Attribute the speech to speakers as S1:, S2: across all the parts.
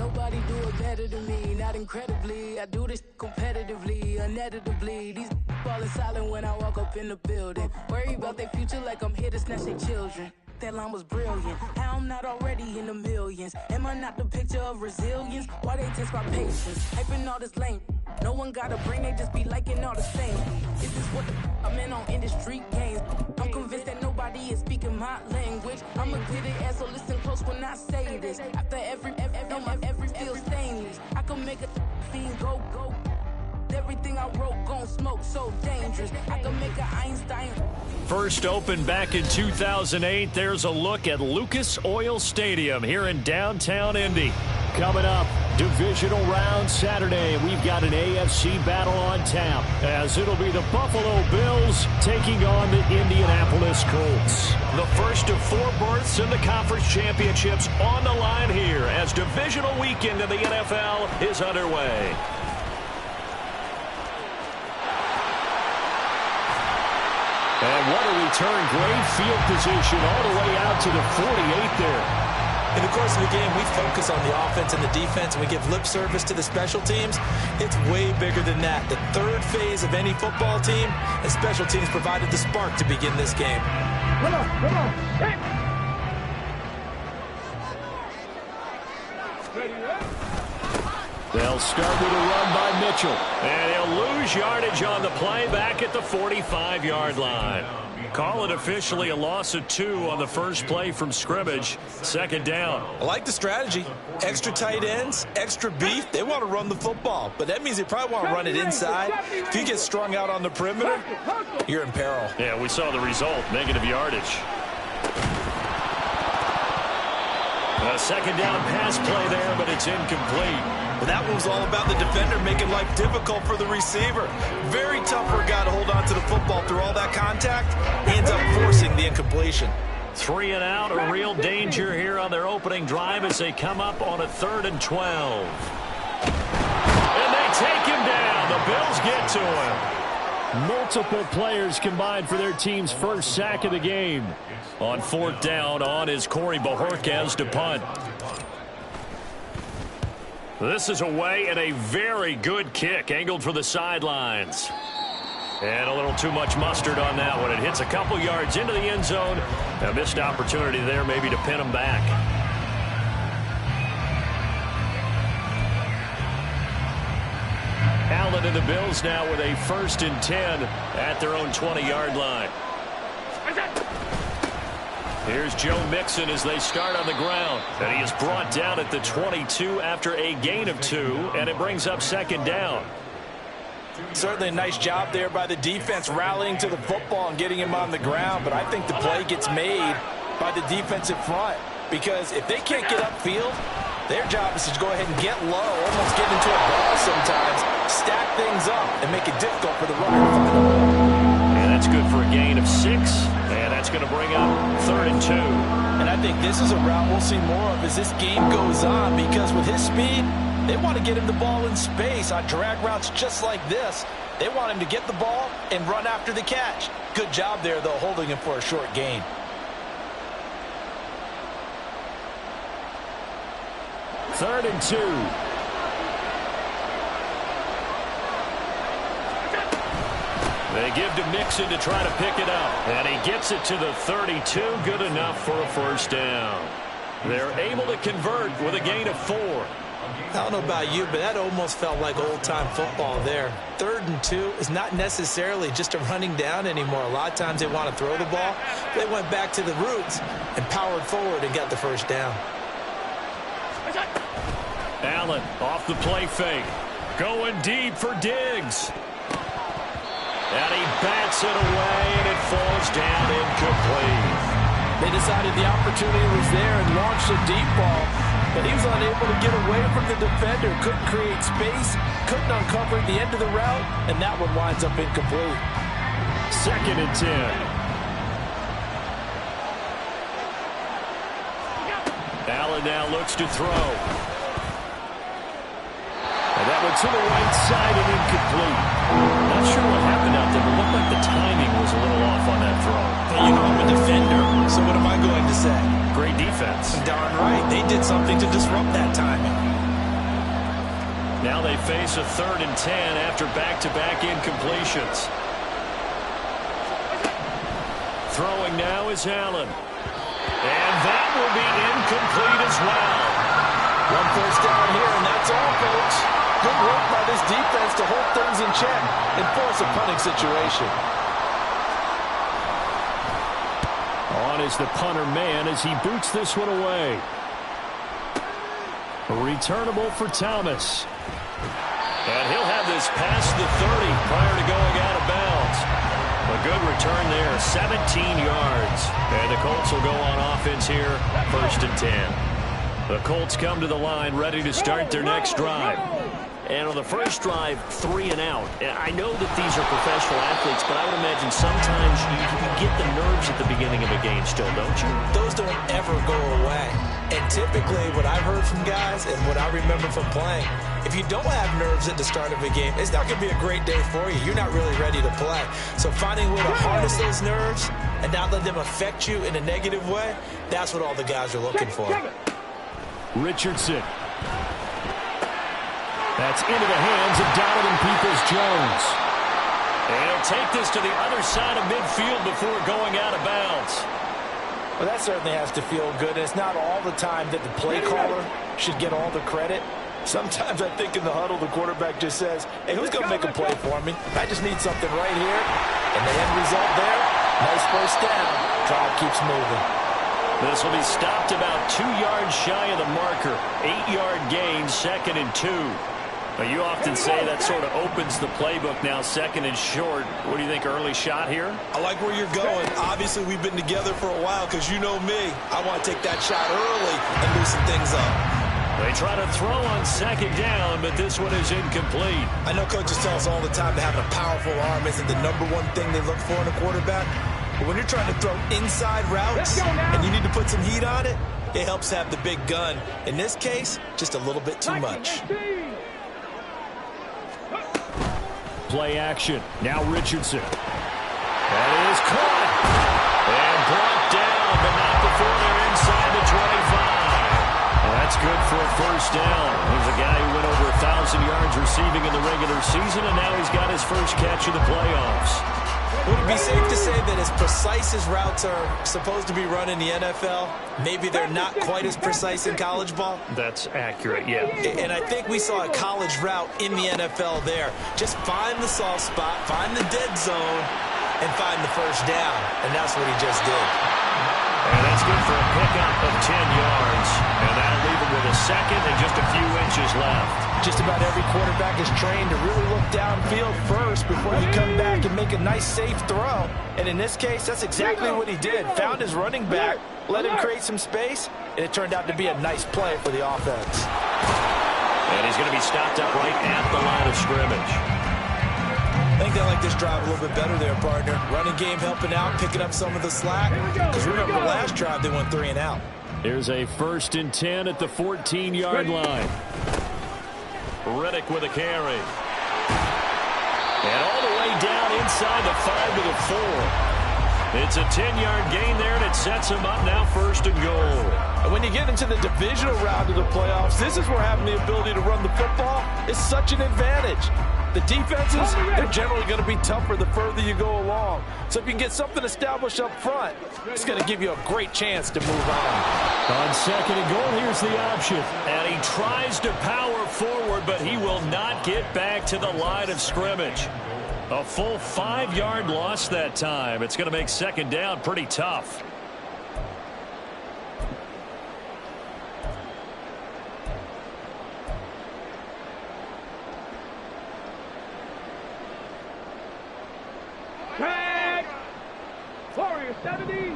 S1: Nobody do it better than me, not incredibly. I do this competitively, uneditably. These falling silent when I walk up in the building. Worry about their future like I'm here to snatch their children. That line was brilliant. How I'm not already in the millions? Am I not the picture of resilience? Why they test my patience? Hyping all this lame. No one got a brain, they just be liking all the same. Is this what the I'm in on industry games? I'm convinced that nobody is speaking my language. I'm a good ass, so listen close when I say this. After every feel stainless. I can make a fiend go. Everything I wrote gon' smoke, so dangerous. I can make an Einstein.
S2: First opened back in 2008. There's a look at Lucas Oil Stadium here in downtown Indy. Coming up, divisional round Saturday. We've got an AFC battle on tap, as it'll be the Buffalo Bills taking on the Indianapolis Colts. The first of 4 berths in the conference championships on the line here as divisional weekend in the NFL is underway. And what a return. Great field position all the way out to the 48 there.
S3: In the course of the game, we focus on the offense and the defense, and we give lip service to the special teams. It's way bigger than that. The third phase of any football team, and special teams provided the spark to begin this game.
S4: Come on. Hey.
S2: They'll start with a run by Mitchell. And he'll lose yardage on the play back at the 45-yard line. Call it officially a loss of 2 on the first play from scrimmage. Second down.
S3: I like the strategy. Extra tight ends, extra beef. They want to run the football, but that means they probably want to run it inside. If you get strung out on the perimeter, you're in peril.
S2: Yeah, we saw the result. Negative yardage. A second down pass play there, but it's incomplete.
S3: Well, that one was all about the defender making life difficult for the receiver. Very tough for a guy to hold on to the football through all that contact. He ends up forcing the incompletion.
S2: 3 and out, a real danger here on their opening drive as they come up on a 3rd and 12. And they take him down. The Bills get to him. Multiple players combined for their team's first sack of the game. On 4th down, on is Corey Bojorquez to punt. This is away and a very good kick, angled for the sidelines. And a little too much mustard on that one. It hits a couple yards into the end zone. A missed opportunity there maybe to pin them back. Allen and the Bills now with a 1st and 10 at their own 20-yard line. Here's Joe Mixon as they start on the ground. And he is brought down at the 22 after a gain of 2, and it brings up 2nd down.
S3: Certainly a nice job there by the defense rallying to the football and getting him on the ground, but I think the play gets made by the defensive front, because if they can't get upfield, their job is to go ahead and get low, almost get into a ball sometimes, stack things up, and make it difficult for the runner to find the ball.
S2: And that's good for a gain of 6, and that's going to bring up 3rd and 2.
S3: And I think this is a route we'll see more of as this game goes on, because with his speed, they want to get him the ball in space on drag routes just like this. They want him to get the ball and run after the catch. Good job there, though, holding him for a short gain.
S2: Third and 2. They give to Mixon to try to pick it up. And he gets it to the 32. Good enough for a 1st down. They're able to convert with a gain of 4.
S3: I don't know about you, but that almost felt like old-time football there. 3rd and 2 is not necessarily just a running down anymore. A lot of times they want to throw the ball. They went back to the roots and powered forward and got the 1st down.
S2: Allen off the play fake. Going deep for Diggs. And he bats it away, and it falls down incomplete.
S3: They decided the opportunity was there and launched a deep ball, but he was unable to get away from the defender. Couldn't create space, couldn't uncover the end of the route, and that one winds up incomplete.
S2: 2nd and 10. Allen now looks to throw. And that one to the right side and incomplete. Not sure what happened out there, but it looked like the timing was a little off on that throw.
S3: Hey, you know I'm a defender, so what am I going to say?
S2: Great defense.
S3: Darn right. They did something to disrupt that timing.
S2: Now they face a 3rd and 10 after back-to-back incompletions. Throwing now is Allen. And that will be incomplete as well.
S3: 1 first down here, and that's all, folks. Good work by this defense to hold things in check and force a punting situation.
S2: On is the punter man as he boots this one away. Returnable for Thomas. And he'll have this past the 30 prior to going out of bounds. A good return there, 17 yards. And the Colts will go on offense here, 1st and 10. The Colts come to the line ready to start their next drive.
S5: And on the first drive, 3 and out. I know that these are professional athletes, but I would imagine sometimes you get the nerves at the beginning of a game still, don't you?
S3: Those don't ever go away. And typically what I've heard from guys and what I remember from playing, if you don't have nerves at the start of a game, it's not going to be a great day for you. You're not really ready to play. So finding a way to harness those nerves and not let them affect you in a negative way, that's what all the guys are looking for.
S2: Richardson. That's into the hands of Donovan Peoples-Jones. And he'll take this to the other side of midfield before going out of bounds.
S3: Well, that certainly has to feel good. And it's not all the time that the play caller should get all the credit. Sometimes I think in the huddle, the quarterback just says, hey, who's going to make a play for me? I just need something right here. And the end result there, nice first down. Drive keeps moving.
S2: This will be stopped about 2 yards shy of the marker. 8-yard gain, 2nd and 2. But you often say that sort of opens the playbook now, 2nd and short. What do you think, early shot here?
S3: I like where you're going. Obviously, we've been together for a while because you know me. I want to take that shot early and loosen things up.
S2: They try to throw on 2nd down, but this one is incomplete.
S3: I know coaches tell us all the time that having a powerful arm isn't the #1 thing they look for in a quarterback. But when you're trying to throw inside routes and you need to put some heat on it, it helps have the big gun. In this case, just a little bit too much.
S2: Play action. Now Richardson. That is caught. And brought down, but not before they're inside the 25. And that's good for a first down. He's a guy who went over 1,000 yards receiving in the regular season, and now he's got his first catch of the playoffs.
S3: Would it be safe to say that as precise as routes are supposed to be run in the NFL, maybe they're not quite as precise in college ball?
S2: That's accurate, yeah.
S3: And I think we saw a college route in the NFL there. Just find the soft spot, find the dead zone, and find the first down. And that's what he just did.
S2: And that's good for a pickup of 10 yards. And that'll leave him with a 2nd and just a few inches left.
S3: Just about every quarterback is trained to really look downfield first before you come back and make a nice, safe throw. And in this case, that's exactly what he did. Found his running back, let him create some space, and it turned out to be a nice play for the offense.
S2: And he's going to be stopped up right at the line of scrimmage.
S3: I think they like this drive a little bit better there, partner. Running game helping out, picking up some of the slack. Because remember, the last drive, they went 3 and out.
S2: Here's a 1st and 10 at the 14-yard line. Riddick with a carry. And all the way down inside the 5 to the 4. It's a 10-yard gain there, and it sets him up now 1st and goal.
S3: And when you get into the divisional round of the playoffs, this is where having the ability to run the football is such an advantage. The defenses, they're generally going to be tougher the further you go along. So if you can get something established up front, it's going to give you a great chance to move on.
S2: On 2nd and goal, here's the option. And he tries to power forward, but he will not get back to the line of scrimmage. A full 5-yard loss that time. It's going to make 2nd down pretty tough.
S4: Tag! Warrior 70!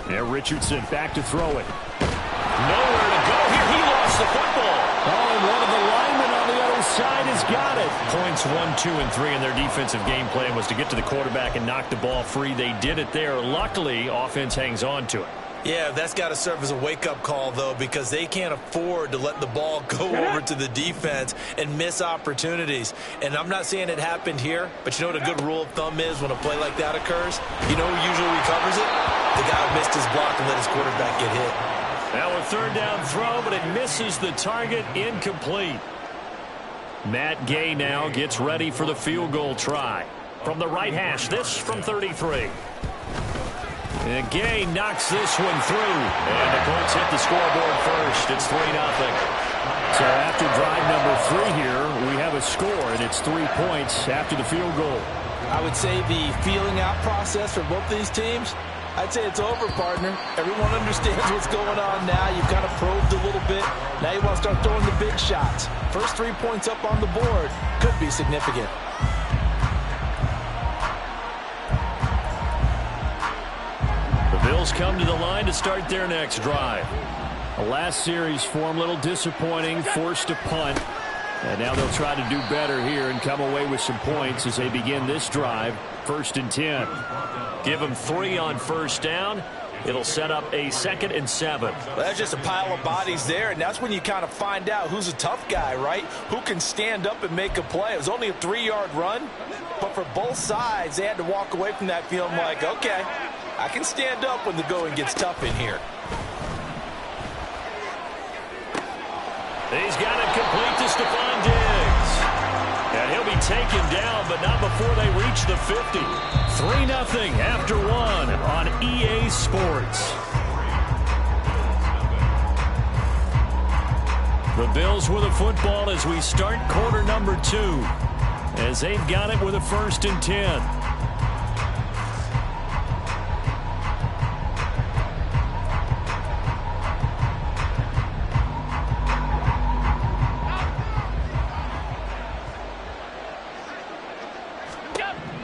S2: Yeah, Richardson back to throw it. Nowhere to go here. He lost the football. Oh, and one of the linemen on the other side has got it. Points 1, 2, and 3 in their defensive game plan was to get to the quarterback and knock the ball free. They did it there. Luckily, offense hangs on to it.
S3: Yeah, that's got to serve as a wake-up call, though, because they can't afford to let the ball go over to the defense and miss opportunities. And I'm not saying it happened here, but you know what a good rule of thumb is when a play like that occurs? You know who usually recovers it? The guy who missed his block and let his quarterback get hit.
S2: Now with third down throw, but it misses the target. Incomplete. Matt Gay now gets ready for the field goal try. From the right hash, this from 33. And Gay knocks this one through. And the Colts hit the scoreboard first. It's 3-0. So after drive number 3 here, we have a score, and it's 3 points after the field goal.
S3: I would say the feeling out process for both these teams, I'd say it's over, partner. Everyone understands what's going on now. You've kind of probed a little bit. Now you want to start throwing the big shots. First 3 points up on the board could be significant.
S2: The Bills come to the line to start their next drive. The last series for them, a little disappointing, forced a punt. And now they'll try to do better here and come away with some points as they begin this drive. 1st and 10. Give them 3 on first down. It'll set up a 2nd and 7.
S3: Well, that's just a pile of bodies there, and that's when you kind of find out who's a tough guy, right? Who can stand up and make a play. It was only a 3-yard run, but for both sides, they had to walk away from that feeling like, okay, I can stand up when the going gets tough in here.
S2: He's got it complete to Stephon Diggs. And he'll be taken down, but not before they reach the 50. 3-0 after 1 on EA Sports. The Bills with a football as we start quarter number 2. As they've got it with a 1st and 10.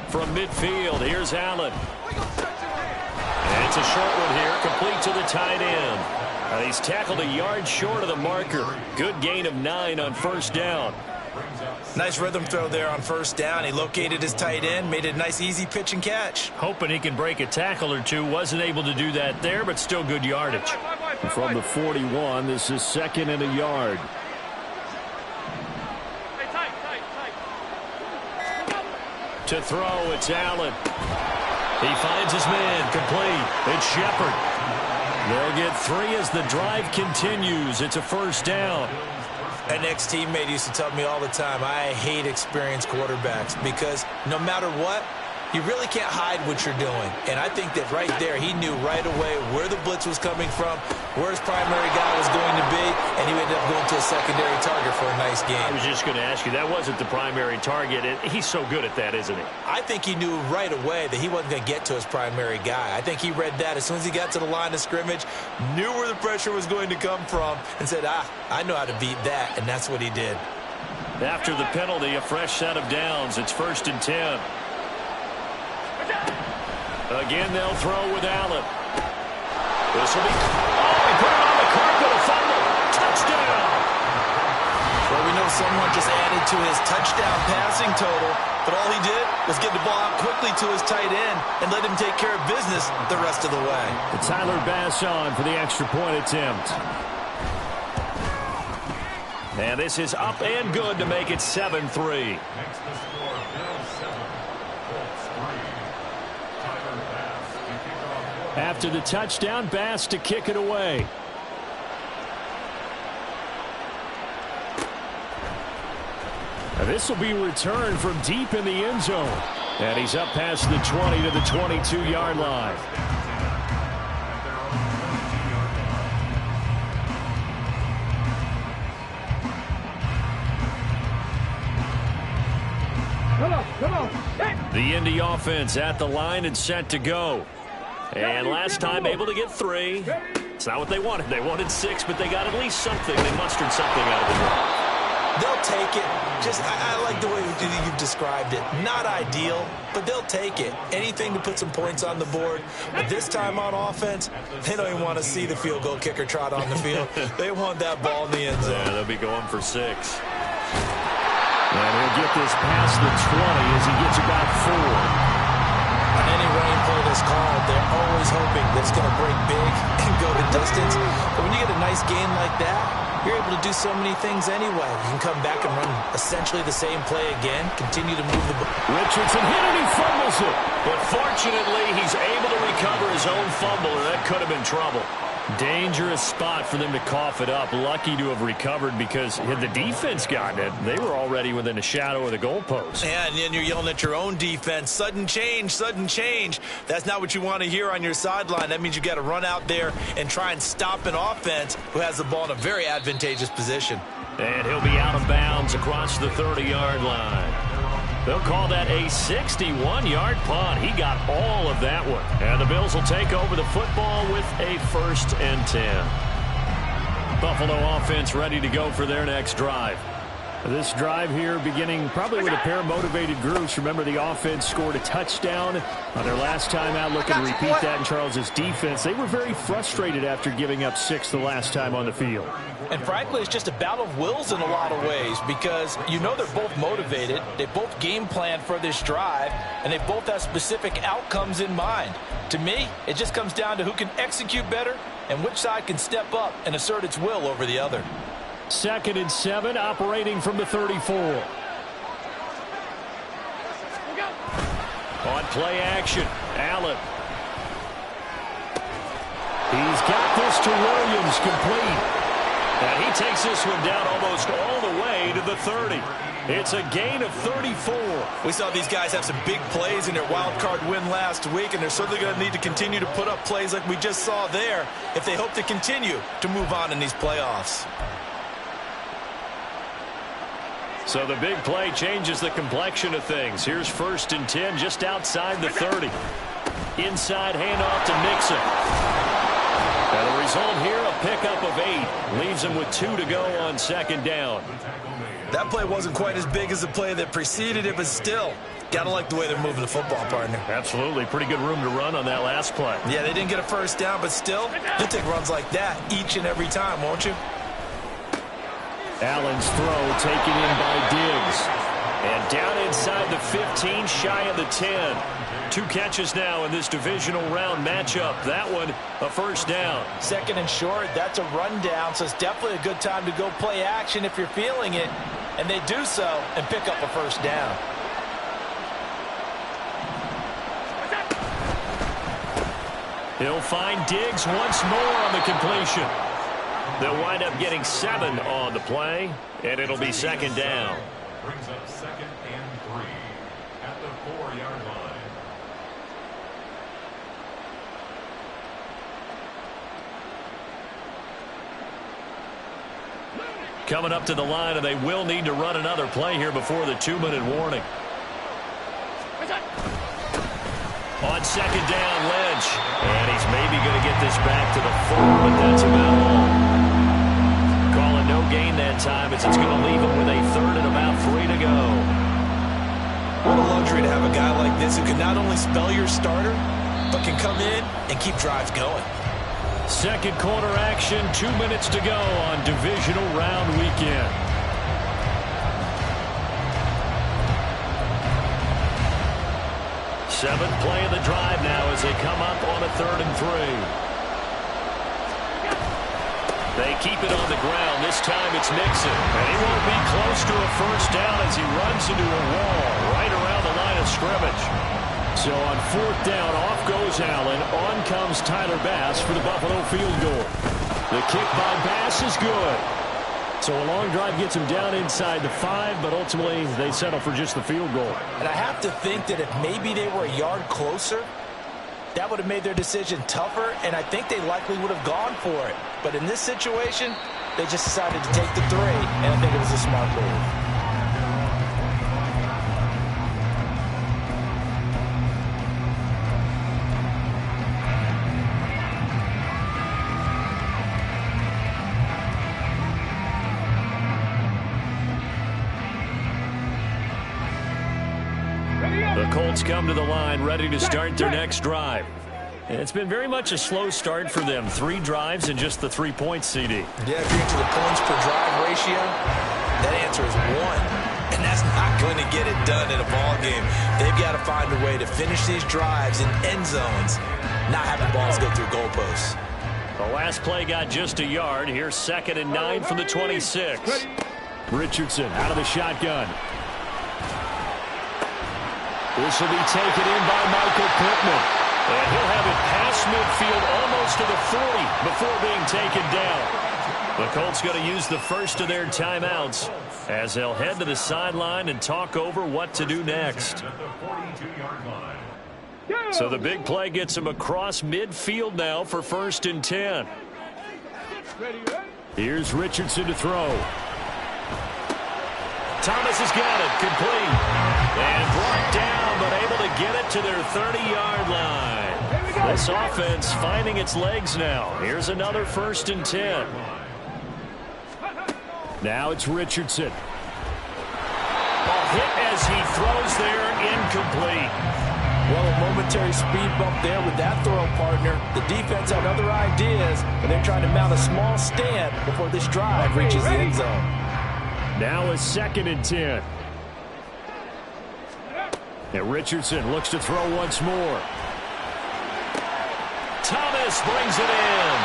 S2: From midfield, here's Allen. And it's a short one here, complete to the tight end. He's tackled a yard short of the marker. Good gain of 9 on first down.
S3: Nice rhythm throw there on first down. He located his tight end, made it a nice easy pitch and catch.
S2: Hoping he can break a tackle or two. Wasn't able to do that there, but still good yardage. From the 41, this is 2nd and a yard. To throw, it's Allen. He finds his man, complete. It's Shepard. They'll get 3 as the drive continues. It's a first down.
S3: An ex-teammate used to tell me all the time, I hate experienced quarterbacks because no matter what, you really can't hide what you're doing. And I think that right there, he knew right away where the blitz was coming from, where his primary guy was going to be, and he ended up going to a secondary target for a nice game.
S2: I was just going to ask you, that wasn't the primary target. He's so good at that, isn't he?
S3: I think he knew right away that he wasn't going to get to his primary guy. I think he read that as soon as he got to the line of scrimmage, knew where the pressure was going to come from, and said, I know how to beat that, and that's what he did.
S2: After the penalty, a fresh set of downs. It's 1st and 10. Again, they'll throw with Allen. This will be... Oh, he put it on the carpet, a fumble. Touchdown.
S3: Well, we know someone just added to his touchdown passing total, but all he did was get the ball out quickly to his tight end and let him take care of business the rest of the way.
S2: Tyler Bass on for the extra point attempt. And this is up and good to make it 7-3. After the touchdown, Bass to kick it away. This will be returned from deep in the end zone. And he's up past the 20 to the 22-yard line.
S4: Come on. Hey.
S2: The Indy offense at the line and set to go. And last time able to get 3. It's not what they wanted. They wanted 6, but they got at least something. They mustered something out of the drive.
S3: They'll take it. I like the way you've described it. Not ideal, but they'll take it. Anything to put some points on the board. But this time on offense, they don't even want to see the field goal kicker trot on the field. They want that ball in the end zone.
S2: Yeah, they'll be going for 6. And he'll get this past the 20 as he gets about 4.
S3: On any running play that's called, they're always hoping that it's going to break big and go the distance. But when you get a nice gain like that, you're able to do so many things anyway. You can come back and run essentially the same play again, continue to move the ball.
S2: Richardson hit and he fumbles it. But fortunately, he's able to recover his own fumble, and that could have been trouble. Dangerous spot for them to cough it up. Lucky to have recovered because had the defense gotten it, they were already within a shadow of the goalpost.
S3: Yeah, and then you're yelling at your own defense. Sudden change, sudden change. That's not what you want to hear on your sideline. That means you got to run out there and try and stop an offense who has the ball in a very advantageous position.
S2: And he'll be out of bounds across the 30-yard line. They'll call that a 61-yard punt. He got all of that one. And the Bills will take over the football with a 1st and 10. Buffalo offense ready to go for their next drive. This drive here beginning probably with a pair of motivated groups. Remember, the offense scored a touchdown on their last time out. Looking to repeat that in Charles's defense. They were very frustrated after giving up 6 the last time on the field.
S3: And frankly, it's just a battle of wills in a lot of ways because you know they're both motivated. They both game plan for this drive, and they both have specific outcomes in mind. To me, it just comes down to who can execute better and which side can step up and assert its will over the other.
S2: 2nd and 7, operating from the 34. On play action, Allen. He's got this to Williams, complete. And he takes this one down almost all the way to the 30. It's a gain of 34.
S3: We saw these guys have some big plays in their wild card win last week, and they're certainly going to need to continue to put up plays like we just saw there if they hope to continue to move on in these playoffs.
S2: So the big play changes the complexion of things. Here's 1st and 10 just outside the 30. Inside handoff to Mixon. And the result here, a pickup of 8. Leaves him with 2 to go on 2nd down.
S3: That play wasn't quite as big as the play that preceded it, but still, got to like the way they're moving the football, partner.
S2: Absolutely. Pretty good room to run on that last play.
S3: Yeah, they didn't get a 1st down, but still, you'll take runs like that each and every time, won't you?
S2: Allen's throw taken in by Diggs. And down inside the 15, shy of the 10. 2 catches now in this divisional round matchup. That one, a 1st down.
S3: 2nd and short, that's a rundown, so it's definitely a good time to go play action if you're feeling it. And they do so and pick up a 1st down.
S2: He'll find Diggs once more on the completion. They'll wind up getting 7 on the play, and it'll be 2nd down.
S6: Brings up 2nd and 3 at the 4-yard line.
S2: Coming up to the line, and they will need to run another play here before the 2-minute warning. On 2nd down, Lynch. And he's maybe going to get this back to the 4, but that's about all. Calling no gain that time as it's going to leave him with a 3rd and about 3 to go.
S3: What a luxury to have a guy like this who can not only spell your starter, but can come in and keep drives going.
S2: 2nd quarter action, 2 minutes to go on divisional round weekend. Seventh play of the drive now as they come up on a 3rd and 3. They keep it on the ground. This time it's Mixon. And he won't be close to a 1st down as he runs into a wall right around the line of scrimmage. So on 4th down, off goes Allen. On comes Tyler Bass for the Buffalo field goal. The kick by Bass is good. So a long drive gets him down inside the 5, but ultimately they settle for just the field goal.
S3: And I have to think that if maybe they were a yard closer, that would have made their decision tougher, and I think they likely would have gone for it. But in this situation, they just decided to take the 3, and I think it was a smart move.
S2: The Colts come to the line ready to start their next drive. And it's been very much a slow start for them. 3 drives and just the 3 points, CD.
S3: Yeah, if you're into the points per drive ratio, that answer is 1. And that's not going to get it done in a ball game. They've got to find a way to finish these drives in end zones, not having balls go through goalposts.
S2: The last play got just a yard. Here's 2nd and 9 from the 26. Richardson out of the shotgun. This will be taken in by Michael Pittman. And he'll have it past midfield almost to the 40 before being taken down. The Colts going to use the first of their timeouts as they'll head to the sideline and talk over what to do next. So the big play gets him across midfield now for 1st and 10. Here's Richardson to throw. Thomas has got it, complete. And brought down, but able to get it to their 30-yard line. This offense finding its legs now. Here's another 1st and 10. Now it's Richardson. Ball hit as he throws there, incomplete.
S3: Well, a momentary speed bump there with that throw partner. The defense had other ideas, but they're trying to mount a small stand before this drive reaches the end zone.
S2: Now a 2nd and 10. And Richardson looks to throw once more. Thomas brings it in.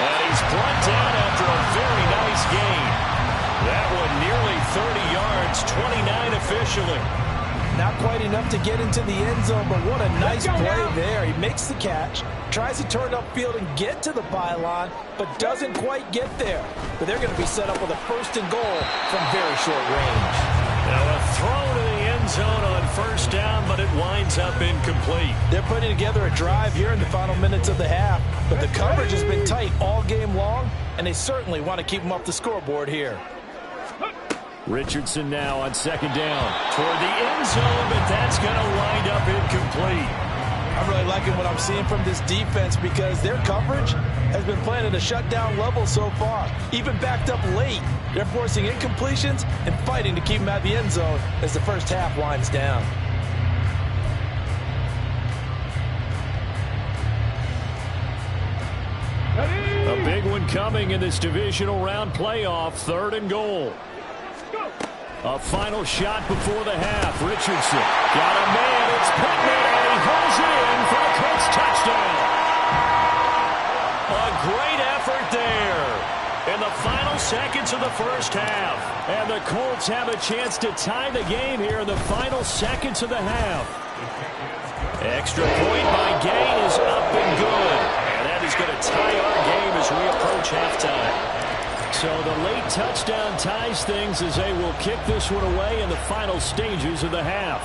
S2: And he's brought down after a very nice gain. That one nearly 30 yards, 29 officially.
S3: Not quite enough to get into the end zone, but what a nice play there. He makes the catch, tries to turn upfield and get to the pylon, but doesn't quite get there. But they're going to be set up with a 1st and goal from very short range.
S2: Now a throw to the end zone on 1st down, but it winds up incomplete.
S3: They're putting together a drive here in the final minutes of the half, but the coverage has been tight all game long, and they certainly want to keep them off the scoreboard here.
S2: Richardson now on 2nd down toward the end zone, but that's going to wind up incomplete.
S3: I'm really liking what I'm seeing from this defense because their coverage has been playing at a shutdown level so far. Even backed up late, they're forcing incompletions and fighting to keep them at the end zone as the first half winds down.
S2: A big one coming in this divisional round playoff, 3rd and goal. A final shot before the half. Richardson got a man. It's Pittman, and he pulls it in for a Colts touchdown. A great effort there in the final seconds of the first half. And the Colts have a chance to tie the game here in the final seconds of the half. Extra point by Gay is up and good. And that is going to tie our game as we approach halftime. So the late touchdown ties things as they will kick this one away in the final stages of the half.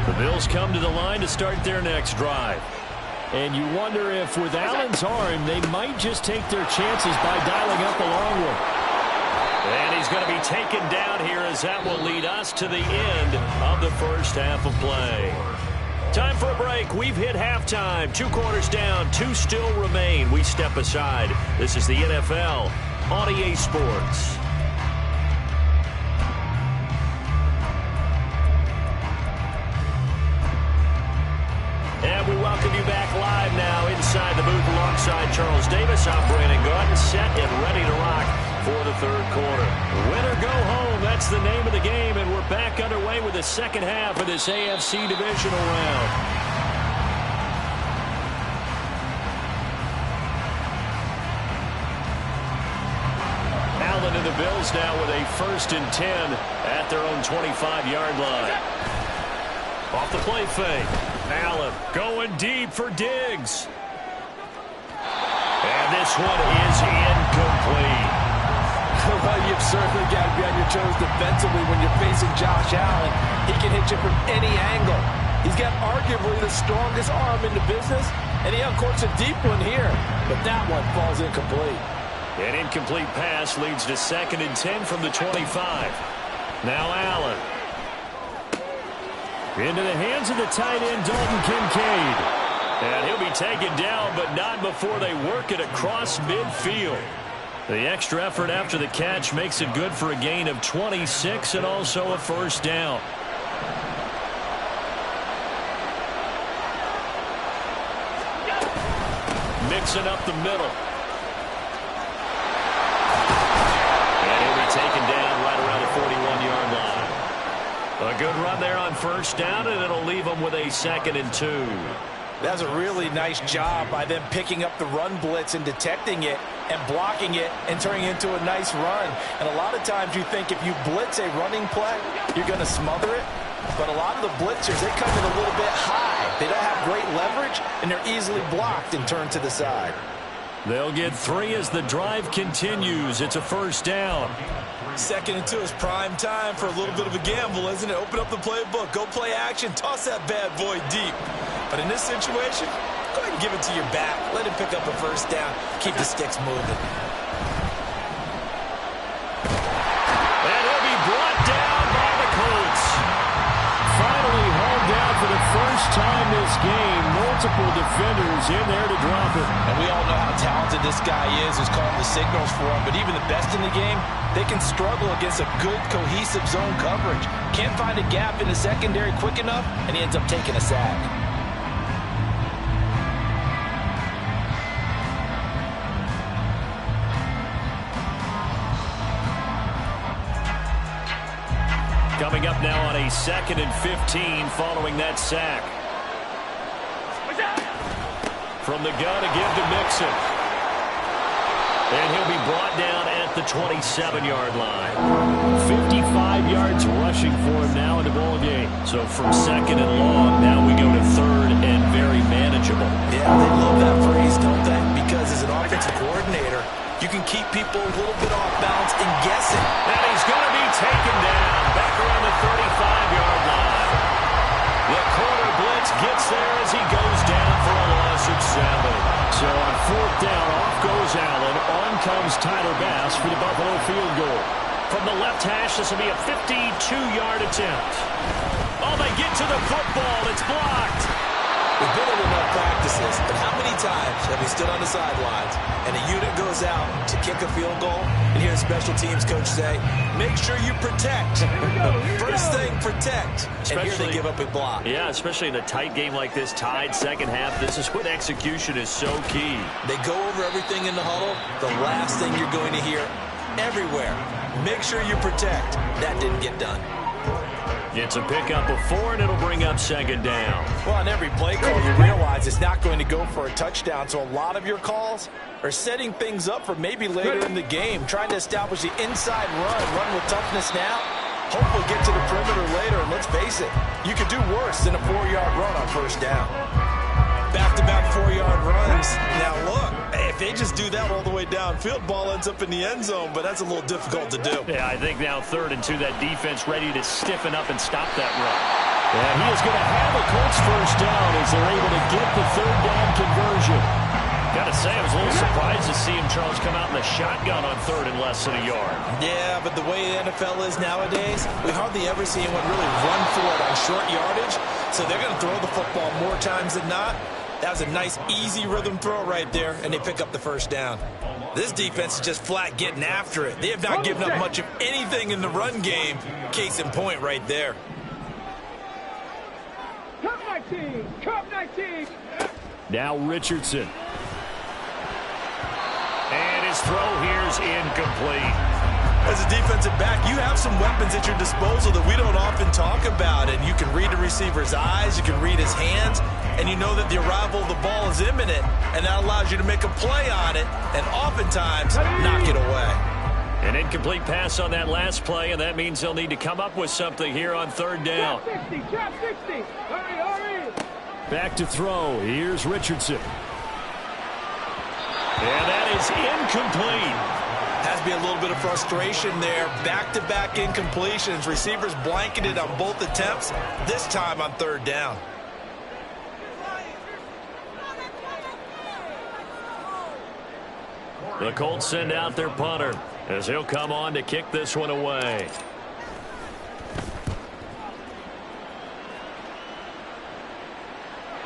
S2: The Bills come to the line to start their next drive. And you wonder if with Allen's arm, they might just take their chances by dialing up a long one. And he's going to be taken down here as that will lead us to the end of the first half of play. Time for a break. We've hit halftime. 2 quarters down, 2 still remain. We step aside. This is the NFL on EA Sports. And we welcome you back live now inside the booth alongside Charles Davis. I'm Brandon Gaudin, set and ready to rock for the 3rd quarter. Win or go home, that's the name of the game, and we're back underway with the second half of this AFC divisional round. Allen and the Bills now with a 1st and 10 at their own 25-yard line. Off the play fake. Allen going deep for Diggs. And this one is incomplete.
S3: Well, you've certainly got to be on your toes defensively when you're facing Josh Allen. He can hit you from any angle. He's got arguably the strongest arm in the business, and he uncorks a deep one here. But that one falls incomplete.
S2: An incomplete pass leads to 2nd and 10 from the 25. Now Allen. Into the hands of the tight end, Dalton Kincaid. And he'll be taken down, but not before they work it across midfield. The extra effort after the catch makes it good for a gain of 26 and also a 1st down. Mixing up the middle. And he'll be taken down right around the 41-yard line. A A good run there on first down, and it'll leave them with a 2nd and 2.
S3: That was a really nice job by them picking up the run blitz and detecting it and blocking it and turning it into a nice run. And a lot of times you think if you blitz a running play, you're going to smother it. But a lot of the blitzers, they come in a little bit high. They don't have great leverage, and they're easily blocked and turned to the side.
S2: They'll get 3 as the drive continues. It's a first down.
S3: 2nd and 2 is prime time for a little bit of a gamble, isn't it? Open up the playbook, go play action, toss that bad boy deep. But in this situation, go ahead and give it to your back. Let him pick up a first down. Keep the sticks moving.
S2: And he'll be brought down by the Colts. Finally hauled down for the first time this game. Multiple defenders in there to drop it.
S3: And we all know how talented this guy is who's calling the signals for him. But even the best in the game, they can struggle against a good, cohesive zone coverage. Can't find a gap in the secondary quick enough, and he ends up taking a sack.
S2: Coming up now on a 2nd and 15 following that sack. From the gun to give to Mixon. And he'll be brought down at the 27-yard line. 55 yards rushing for him now in the ball game. So from 2nd and long, now we go to 3rd and very manageable.
S3: Yeah, they love that phrase, don't they? Because as an offensive coordinator, you can keep people a little bit off balance and guessing.
S2: And he's going to be taken down back around the 35-yard line. The corner blitz gets there as he goes down for a loss of 7. So on 4th down, off goes Allen. On comes Tyler Bass for the Buffalo field goal. From the left hash, this will be a 52-yard attempt. Oh, they get to the football. It's blocked.
S3: We've been in enough practices, but how many times have we stood on the sidelines and a unit goes out to kick a field goal and hear a special teams coach say, make sure you protect. First thing, protect. And here they give up a block.
S5: Yeah, especially in a tight game like this, tied second half. This is when execution is so key.
S3: They go over everything in the huddle. The last thing you're going to hear everywhere, make sure you protect. That didn't get done.
S2: It's a pickup of 4, and it'll bring up 2nd down.
S3: Well, on every play call, you realize it's not going to go for a touchdown, so a lot of your calls are setting things up for maybe later in the game, trying to establish the inside run with toughness now, hopefully get to the perimeter later, and let's face it, you could do worse than a 4-yard run on first down. Back-to-back 4-yard runs. Now, look, if they just do that all the way downfield, ball ends up in the end zone, but that's a little difficult to do.
S2: Yeah, I think now 3rd and 2, that defense ready to stiffen up and stop that run. And he is going to have a Colts first down as they're able to get the 3rd down conversion. Got to say, I was a little surprised to see him, Charles, come out in the shotgun on 3rd and less than a yard.
S3: Yeah, but the way the NFL is nowadays, we hardly ever see anyone really run for it on short yardage, so they're going to throw the football more times than not. That was a nice, easy rhythm throw right there, and they pick up the first down. This defense is just flat getting after it. They have not given up much of anything in the run game. Case in point right there.
S4: Cup 19! Cup 19!
S2: Now Richardson. And his throw here's incomplete.
S3: As a defensive back, you have some weapons at your disposal that we don't often talk about. And you can read the receiver's eyes, you can read his hands, and you know that the arrival of the ball is imminent, and that allows you to make a play on it and oftentimes knock it away.
S2: An incomplete pass on that last play, and that means they'll need to come up with something here on 3rd down.
S4: Trap 60! Trap 60! Hurry, hurry!
S2: Back to throw. Here's Richardson. And that is incomplete.
S3: Has to be a little bit of frustration there. Back-to-back incompletions. Receivers blanketed on both attempts, this time on 3rd down.
S2: The Colts send out their punter as he'll come on to kick this one away.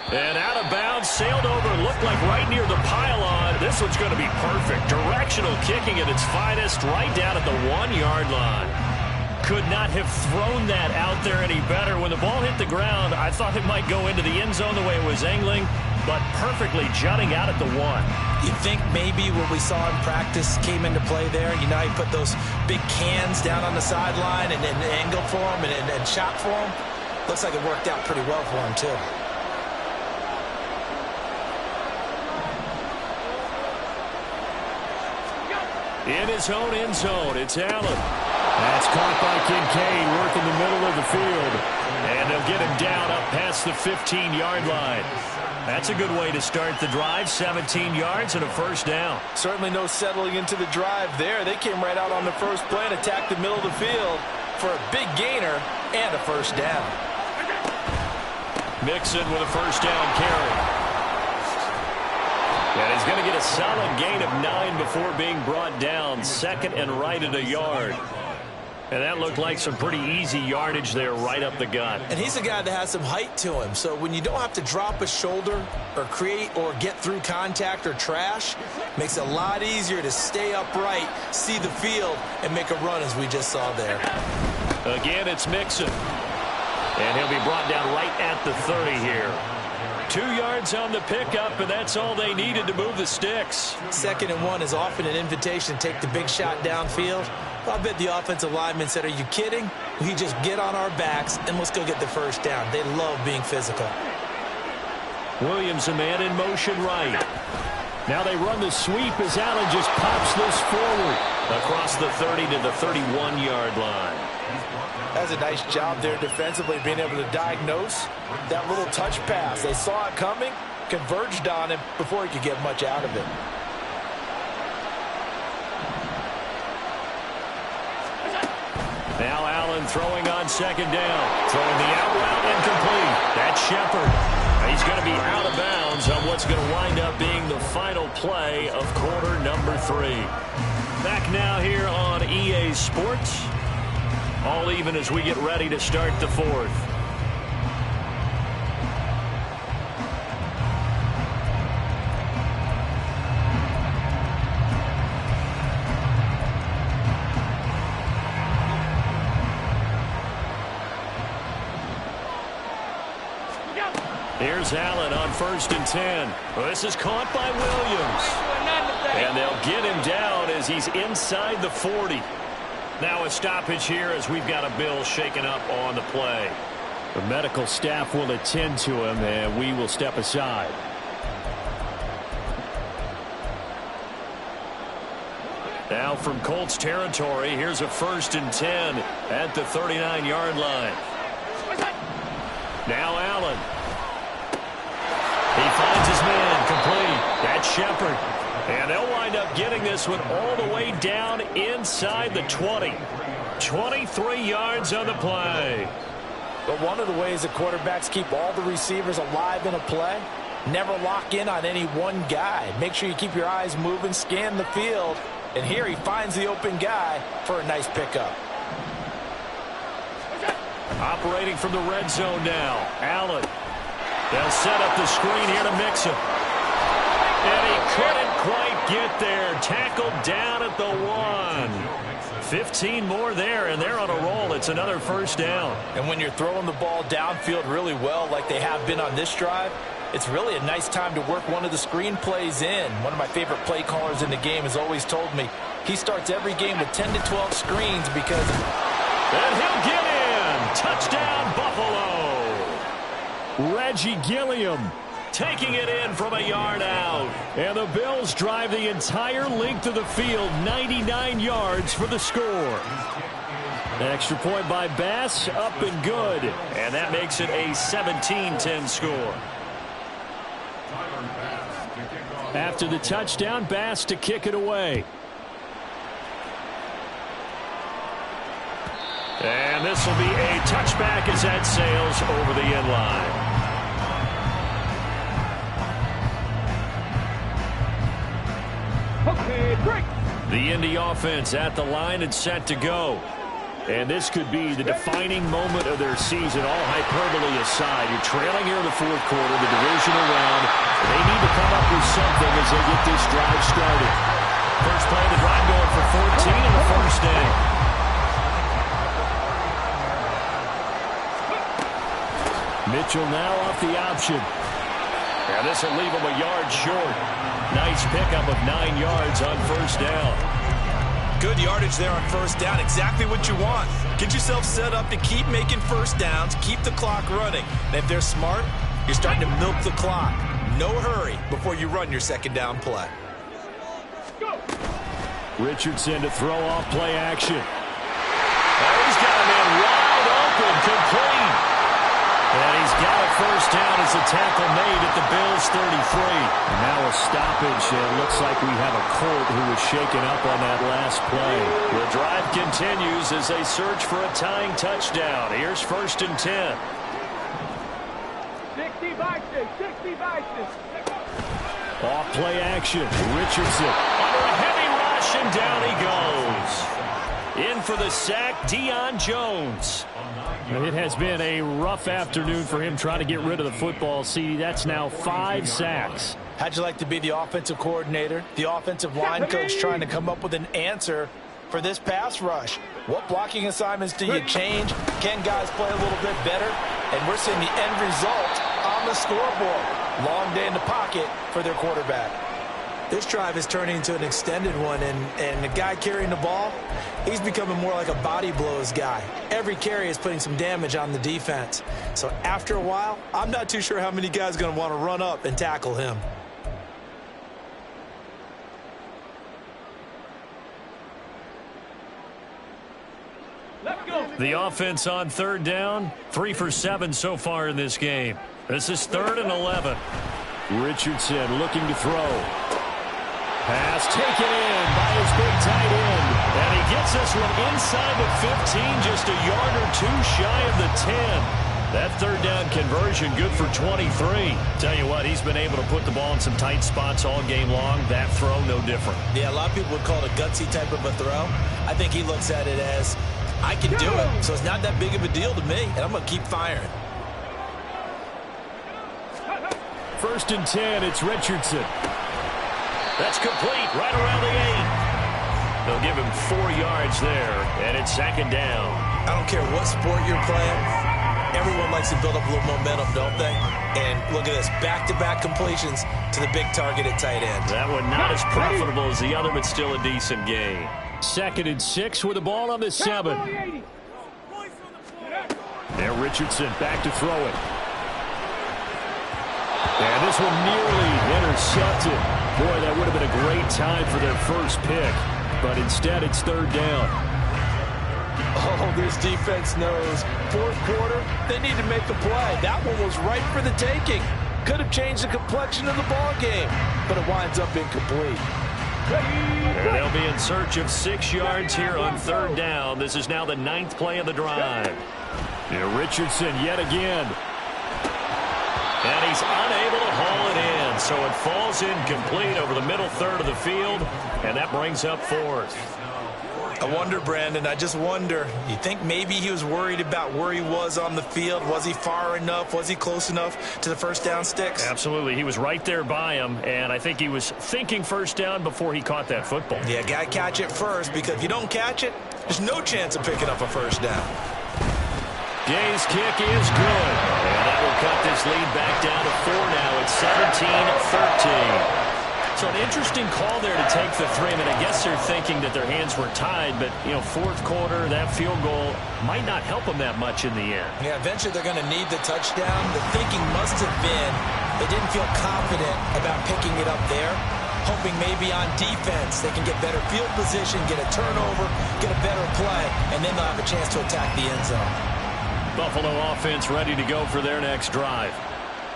S2: And out of bounds, sailed over, looked like right near the pylon. This one's going to be perfect. Directional kicking at its finest, right down at the 1-yard line. Could not have thrown that out there any better. When the ball hit the ground, I thought it might go into the end zone the way it was angling. but perfectly jutting out at the 1.
S3: You think maybe what we saw in practice came into play there? You know, you put those big cans down on the sideline and angle for them and shot for them. Looks like it worked out pretty well for him, too.
S2: In his own end zone, it's Allen. That's caught by Kincaid, working the middle of the field. And they'll get him down up past the 15-yard line. That's a good way to start the drive, 17 yards and a first down.
S3: Certainly no settling into the drive there. They came right out on the first play and attacked the middle of the field for a big gainer and a first down.
S2: Mixon with a first down carry. And he's going to get a solid gain of 9 before being brought down. Second and right at a yard. And that looked like some pretty easy yardage there right up the gut.
S3: And he's a guy that has some height to him. So when you don't have to drop a shoulder or create or get through contact or trash, makes it a lot easier to stay upright, see the field, and make a run as we just saw there.
S2: Again, it's Mixon. And he'll be brought down right at the 30 here. 2 yards on the pickup, and that's all they needed to move the sticks.
S3: 2nd and 1 is often an invitation to take the big shot downfield. I bet the offensive lineman said, are you kidding? We just get on our backs and let's go get the first down. They love being physical.
S2: Williams, a man in motion right. Now they run the sweep as Allen just pops this forward across the 30 to the 31-yard line.
S3: That's a nice job there defensively, being able to diagnose that little touch pass. They saw it coming, converged on him before he could get much out of it.
S2: Now Allen throwing on 2nd down. Throwing the out route incomplete. That's Shepard. He's going to be out of bounds on what's going to wind up being the final play of quarter number 3. Back now here on EA Sports. All even as we get ready to start the 4th. Here's Allen on 1st and 10. Well, this is caught by Williams. And they'll get him down as he's inside the 40. Now a stoppage here as we've got a bill shaken up on the play. The medical staff will attend to him, and we will step aside. Now from Colts territory, here's a 1st and 10 at the 39-yard line. Now Allen. He finds his man complete. That's Shepard. And they'll wind up getting this one all the way down inside the 20. 23 yards on the play.
S3: But one of the ways that quarterbacks keep all the receivers alive in a play, never lock in on any one guy. Make sure you keep your eyes moving, scan the field. And here he finds the open guy for a nice pickup.
S2: Operating from the red zone now. Allen. They'll set up the screen here to Mixon. And he couldn't quite get there. Tackled down at the 1. 15 more there, and they're on a roll. It's another first down.
S3: And when you're throwing the ball downfield really well like they have been on this drive, it's really a nice time to work one of the screen plays in. One of my favorite play callers in the game has always told me he starts every game with 10 to 12 screens because...
S2: And he'll get in. Touchdown, Buffalo. Reggie Gilliam taking it in from a yard out. And the Bills drive the entire length of the field, 99 yards for the score. Extra point by Bass, up and good. And that makes it a 17-10 score. After the touchdown, Bass to kick it away. And this will be a touchback as that sails over the end line.
S4: Okay, break.
S2: The Indy offense at the line and set to go. And this could be the defining moment of their season, all hyperbole aside. You're trailing here in the 4th quarter, the divisional round. They need to come up with something as they get this drive started. First play of the drive going for 14 and the first down. Mitchell now off the option. And this will leave him a yard short. Nice pickup of 9 yards on first down.
S3: Good yardage there on first down. Exactly what you want. Get yourself set up to keep making first downs, keep the clock running. And if they're smart, you're starting to milk the clock. No hurry before you run your second down play.
S2: Richardson to throw off play action. Oh, he's got a man wide open, complete. And he's got a first down as a tackle made at the Bills' 33. And now a stoppage. It looks like we have a Colt who was shaken up on that last play. The drive continues as they search for a tying touchdown. Here's 1st and 10.
S4: 60 Vikings, 60 Vikings.
S2: Off play action. Richardson under a heavy rush, and down he goes. In for the sack, Deion Jones. It has been a rough afternoon for him trying to get rid of the football. See, that's now 5 sacks.
S3: How'd you like to be the offensive coordinator, the offensive line coach trying to come up with an answer for this pass rush? What blocking assignments do you change? Can guys play a little bit better? And we're seeing the end result on the scoreboard. Long day in the pocket for their quarterback. This drive is turning into an extended one, and the guy carrying the ball, he's becoming more like a body blows guy. Every carry is putting some damage on the defense. So after a while, I'm not too sure how many guys are going to want to run up and tackle him.
S4: Let's go.
S2: The offense on 3rd down, 3 for 7 so far in this game. This is 3rd and 11. Richardson looking to throw. Pass taken in by his big tight end. And he gets this one inside the 15, just a yard or 2 shy of the 10. That 3rd down conversion good for 23. Tell you what, he's been able to put the ball in some tight spots all game long. That throw, no different.
S3: Yeah, a lot of people would call it a gutsy type of a throw. I think he looks at it as, I can do it, so it's not that big of a deal to me, and I'm going to keep firing.
S2: 1st and 10, it's Richardson. That's complete, right around the 8. They'll give him 4 yards there, and it's 2nd down.
S3: I don't care what sport you're playing. Everyone likes to build up a little momentum, don't they? And look at this, back-to-back completions to the big target at tight end.
S2: That one not as profitable as the other, but still a decent gain. 2nd and 6 with the ball on the 7. There, Richardson back to throw it. And this one nearly intercepted. Boy, that would have been a great time for their first pick. But instead, it's 3rd down.
S3: Oh, this defense knows. 4th quarter, they need to make a play. That one was right for the taking. Could have changed the complexion of the ball game, but it winds up incomplete.
S2: And they'll be in search of 6 yards here on 3rd down. This is now the 9th play of the drive. Richardson yet again. And he's unable to haul it in, so it falls incomplete over the middle third of the field, and that brings up 4th.
S3: I wonder, Brandon, I just wonder, you think maybe he was worried about where he was on the field? Was he far enough? Was he close enough to the first down sticks?
S2: Absolutely. He was right there by him, and I think he was thinking first down before he caught that football.
S3: Yeah, got to catch it first, because if you don't catch it, there's no chance of picking up a first down.
S2: Gay's kick is good, and that will cut this lead back down to 4 now. It's 17-13. So an interesting call there to take the 3. I mean, I guess they're thinking that their hands were tied, but, you know, 4th quarter, that field goal might not help them that much in the end.
S3: Yeah, eventually they're going to need the touchdown. The thinking must have been they didn't feel confident about picking it up there, hoping maybe on defense they can get better field position, get a turnover, get a better play, and then they'll have a chance to attack the end zone.
S2: Buffalo offense ready to go for their next drive.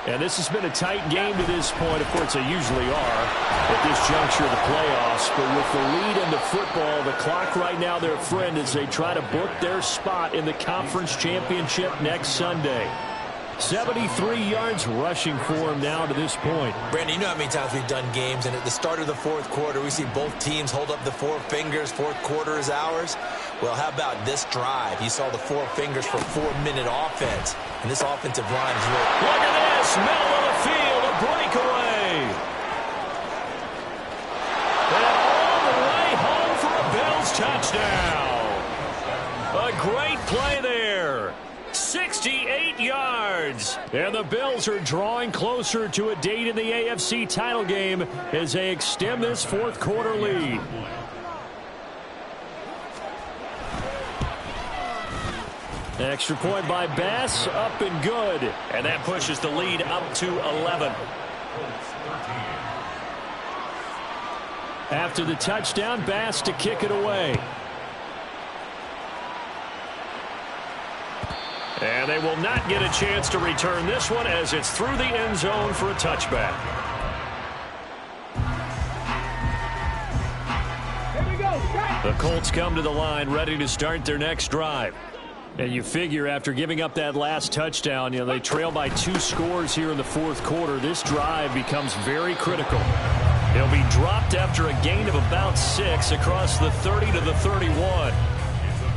S2: And this has been a tight game to this point. Of course, they usually are at this juncture of the playoffs. But with the lead in the football, the clock right now their friend as they try to book their spot in the conference championship next Sunday. 73 yards rushing for him now to this point.
S3: Brandon, you know how many times we've done games, and at the start of the 4th quarter, we see both teams hold up the 4 fingers. 4th quarter is ours. Well, how about this drive? You saw the 4 fingers for 4-minute offense, and this offensive line is really...
S2: Look at this, middle of the field, a breakaway. And all the way home for a Bills touchdown. A great play there. 68 yards. yards. And the Bills are drawing closer to a date in the AFC title game as they extend this fourth quarter lead. Extra point by Bass, up and good.
S5: And that pushes the lead up to 11.
S2: After the touchdown, Bass to kick it away. And they will not get a chance to return this one as it's through the end zone for a touchback.
S4: Here we go.
S2: The Colts come to the line ready to start their next drive. And you figure after giving up that last touchdown, they trail by 2 scores here in the fourth quarter. This drive becomes very critical. They'll be dropped after a gain of about 6 across the 30 to the 31.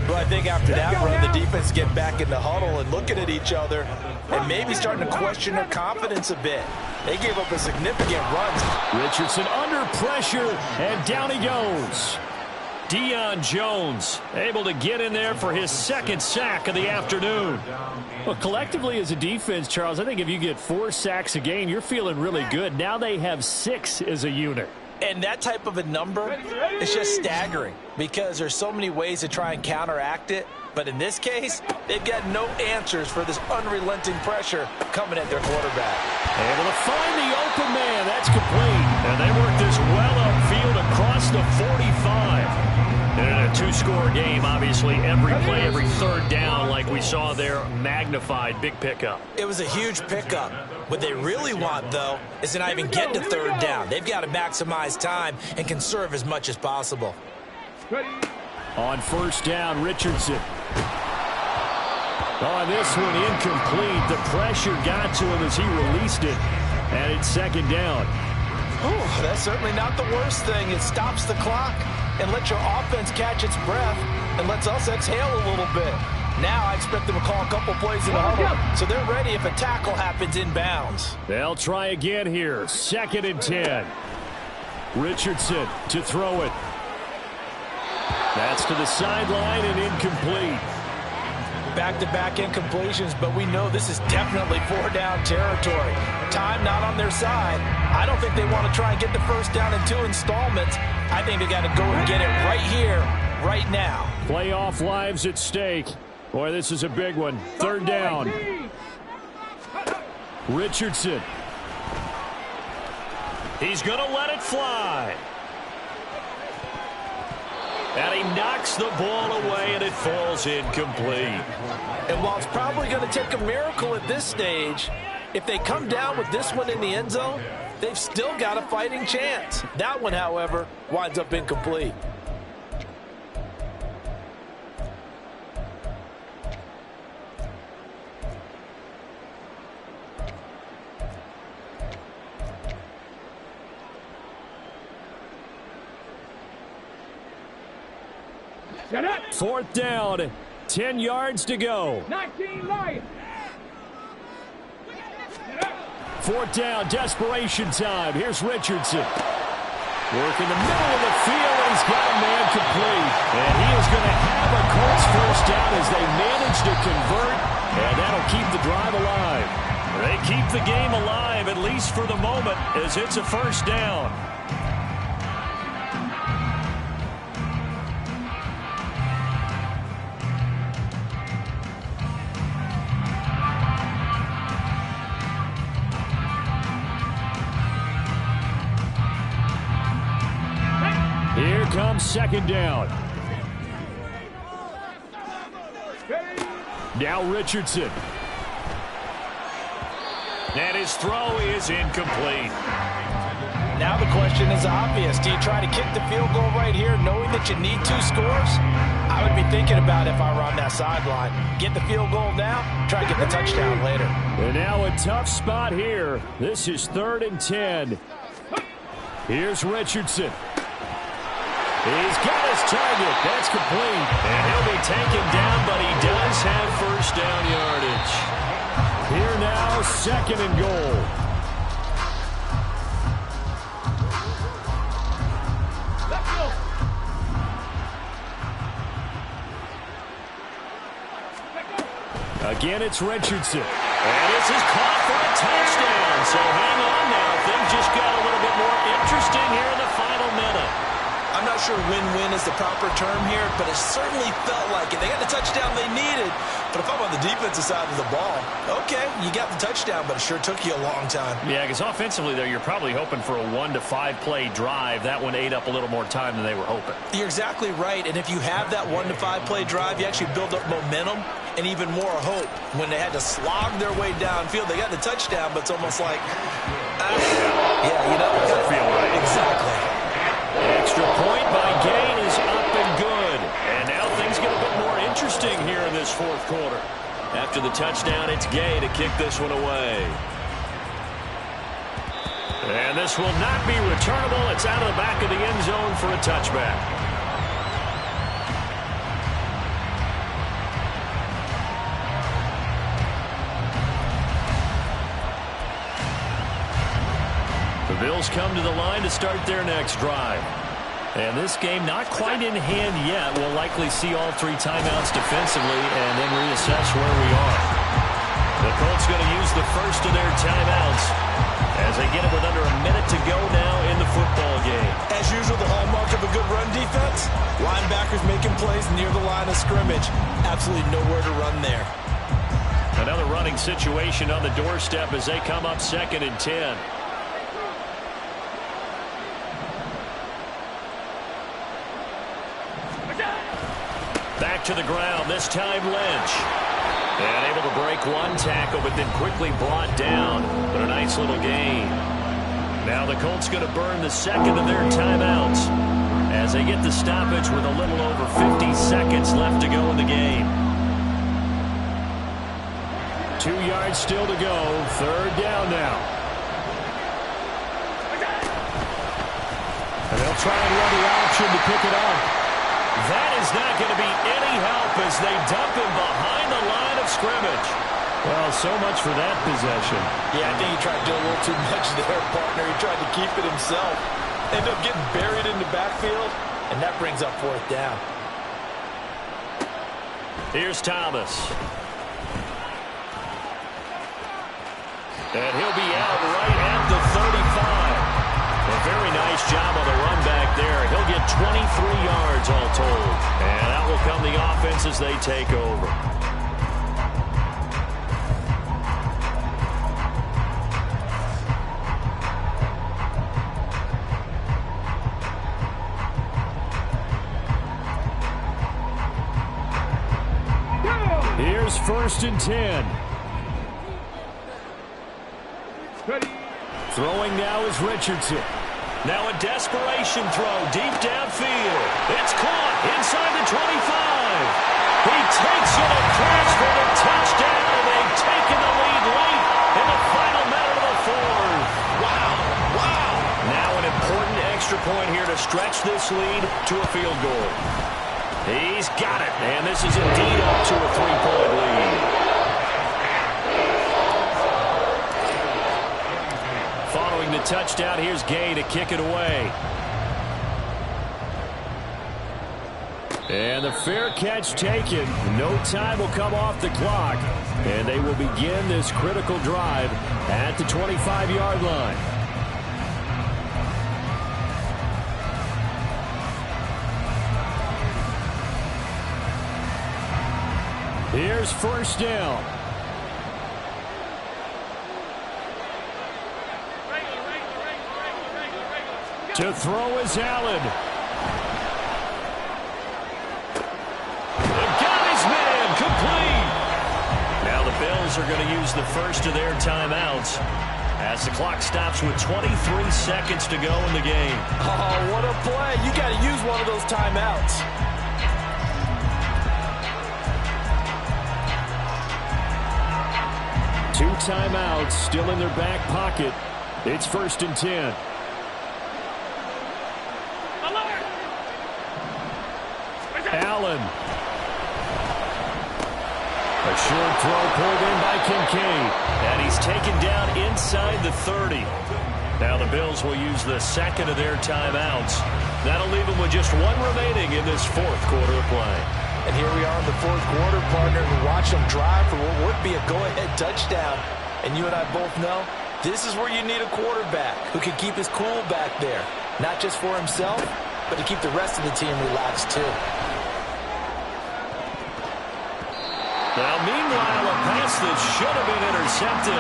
S3: Well, I think after that run, the defense get back in the huddle and looking at each other and maybe starting to question their confidence a bit. They gave up a significant run.
S2: Richardson under pressure, and down he goes. Deion Jones able to get in there for his second sack of the afternoon. Well, collectively as a defense, Charles, I think if you get 4 sacks a game, you're feeling really good. Now they have 6 as a unit.
S3: And that type of a number is just staggering because there's so many ways to try and counteract it. But in this case, they've got no answers for this unrelenting pressure coming at their quarterback.
S2: Able to find the open man. That's complete. And they work this well upfield across the 45. And in a 2-score game, obviously, every play, every third down, like we saw there, magnified, big pickup.
S3: It was a huge pickup. What they really want, though, is to not even get to third down. They've got to maximize time and conserve as much as possible.
S2: On first down, Richardson. On this one, incomplete. The pressure got to him as he released it. And it's second down.
S3: Ooh, that's certainly not the worst thing. It stops the clock and lets your offense catch its breath and lets us exhale a little bit. Now I expect them to call a couple plays in the huddle, so they're ready if a tackle happens inbounds.
S2: They'll try again here. 2nd and 10. Richardson to throw it. That's to the sideline and incomplete.
S3: Back-to-back incompletions, but we know this is definitely 4-down territory. Time not on their side. I don't think they want to try and get the first down in 2 installments. I think they got to go and get it right here, right now.
S2: Playoff lives at stake. Boy, this is a big one. 3rd down. Richardson. He's going to let it fly. And he knocks the ball away, and it falls incomplete.
S3: And while it's probably going to take a miracle at this stage, if they come down with this one in the end zone, they've still got a fighting chance. That one, however, winds up incomplete.
S2: Fourth down, 10 yards to go.
S4: 19 Lions.
S2: 4th down, desperation time. Here's Richardson. Work in the middle of the field, and he's got a man complete. And he is going to have a Colts first down as they manage to convert, and that'll keep the drive alive. They keep the game alive, at least for the moment, as it's a first down. Here comes 2nd down. Now Richardson. And his throw is incomplete.
S3: Now the question is obvious. Do you try to kick the field goal right here knowing that you need 2 scores? I would be thinking about if I were on that sideline. Get the field goal now, try to get the touchdown later.
S2: And now a tough spot here. This is 3rd and 10. Here's Richardson. He's got his target. That's complete. And he'll be taken down, but he does have first down yardage. Here now, 2nd and goal. Again, it's Richardson.
S5: And this is caught for a touchdown. So hang on now. Things just got a little bit more interesting here in the final minute.
S3: I'm not sure win-win is the proper term here, but it certainly felt like it. They got the touchdown they needed, but if I'm on the defensive side of the ball, okay, you got the touchdown, but it sure took you a long time.
S2: Yeah, because offensively there, you're probably hoping for a 1 to 5 play drive. That one ate up a little more time than they were hoping.
S3: You're exactly right, and if you have that 1 to 5 play drive, you actually build up momentum and even more hope. When they had to slog their way downfield, they got the touchdown, but it's almost like, yeah, you know, it
S2: doesn't feel right.
S3: Exactly.
S2: Extra point by Gain is up and good. And now things get a bit more interesting here in this fourth quarter.
S5: After the touchdown, it's Gay to kick this one away.
S2: And this will not be returnable. It's out of the back of the end zone for a touchback. The Bills come to the line to start their next drive. And this game not quite in hand yet. We'll likely see all 3 timeouts defensively and then reassess where we are. The Colts going to use the first of their timeouts as they get it with under a minute to go now in the football game.
S3: As usual, the hallmark of a good run defense, linebackers making plays near the line of scrimmage. Absolutely nowhere to run there.
S2: Another running situation on the doorstep as they come up 2nd and 10. Back to the ground, this time Lynch. And able to break one tackle, but then quickly brought down. But a nice little gain. Now the Colts going to burn the second of their timeouts as they get the stoppage with a little over 50 seconds left to go in the game. 2 yards still to go. 3rd down now. And they'll try and run the option to pick it up. That is not going to be any help as they dump him behind the line of scrimmage. Well, so much for that possession.
S3: Yeah, I think he tried to do a little too much there, partner. He tried to keep it himself. Ended up getting buried in the backfield, and that brings up 4th down.
S2: Here's Thomas. And he'll be out right at the 35. A very nice job on the run back there. He'll get 23 yards all told. And out will come the offense as they take over. Here's 1st and 10.
S4: Ready.
S2: Throwing now is Richardson. Now a desperation throw deep downfield. It's caught inside the 25. He takes it across for the touchdown, and they've taken the lead late in the final minute of the 4th.
S3: Wow. Wow.
S2: Now an important extra point here to stretch this lead to a field goal. He's got it, and this is indeed up to a 3-point lead. Following the touchdown, here's Gay to kick it away. And the fair catch taken. No time will come off the clock. And they will begin this critical drive at the 25-yard line. Here's 1st down. To throw is Allen. Got his man, complete. Now the Bills are going to use the first of their timeouts as the clock stops with 23 seconds to go in the game.
S3: Oh, what a play. You got to use one of those timeouts.
S2: Two timeouts still in their back pocket. It's 1st and 10. Allen. A short throw pulled in by Kincaid. And he's taken down inside the 30. Now the Bills will use the second of their timeouts. That'll leave them with just one remaining in this 4th quarter of play.
S3: And here we are in the fourth quarter, partner, and watch them drive for what would be a go-ahead touchdown. And you and I both know this is where you need a quarterback who can keep his cool back there, not just for himself, but to keep the rest of the team relaxed too.
S2: Now, meanwhile, a pass that should have been intercepted,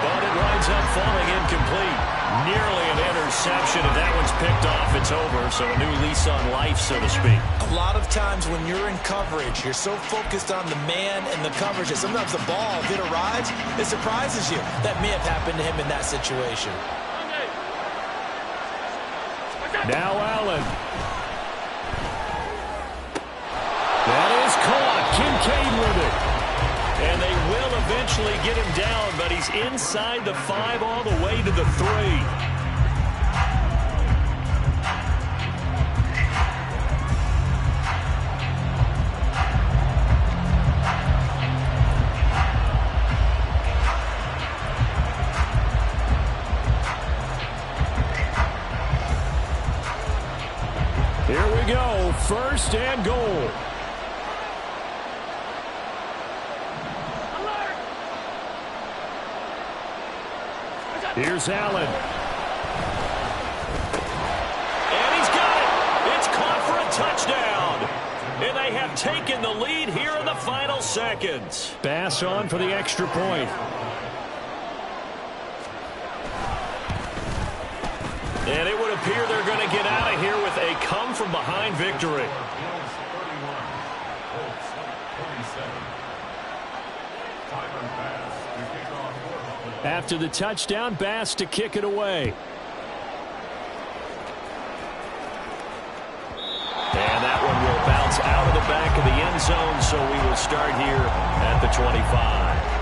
S2: but it winds up falling incomplete. Nearly an interception. If that one's picked off, it's over. So a new lease on life, so to speak.
S3: A lot of times when you're in coverage, you're so focused on the man and the coverage that sometimes the ball, if it arrives, it surprises you. That may have happened to him in that situation.
S2: Now Allen. That is caught. Kincaid with it. And they will eventually get him down, but he's inside the 5 all the way to the 3. Here we go, 1st and goal. Here's Allen. And he's got it. It's caught for a touchdown. And they have taken the lead here in the final seconds. Bass on for the extra point. And it would appear they're going to get out of here with a come-from-behind victory. After the touchdown, Bass to kick it away. And that one will bounce out of the back of the end zone, so we will start here at the 25.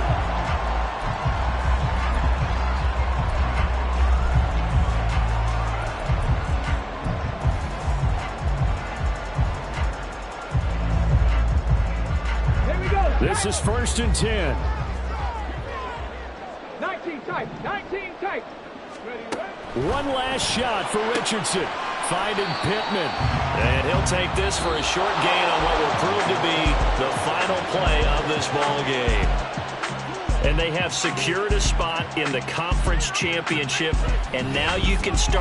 S2: This is 1st and 10.
S4: 19 tight. 19 tight. Ready.
S2: One last shot for Richardson. Finding Pittman. And he'll take this for a short gain on what will prove to be the final play of this ball game. And they have secured a spot in the conference championship. And now you can start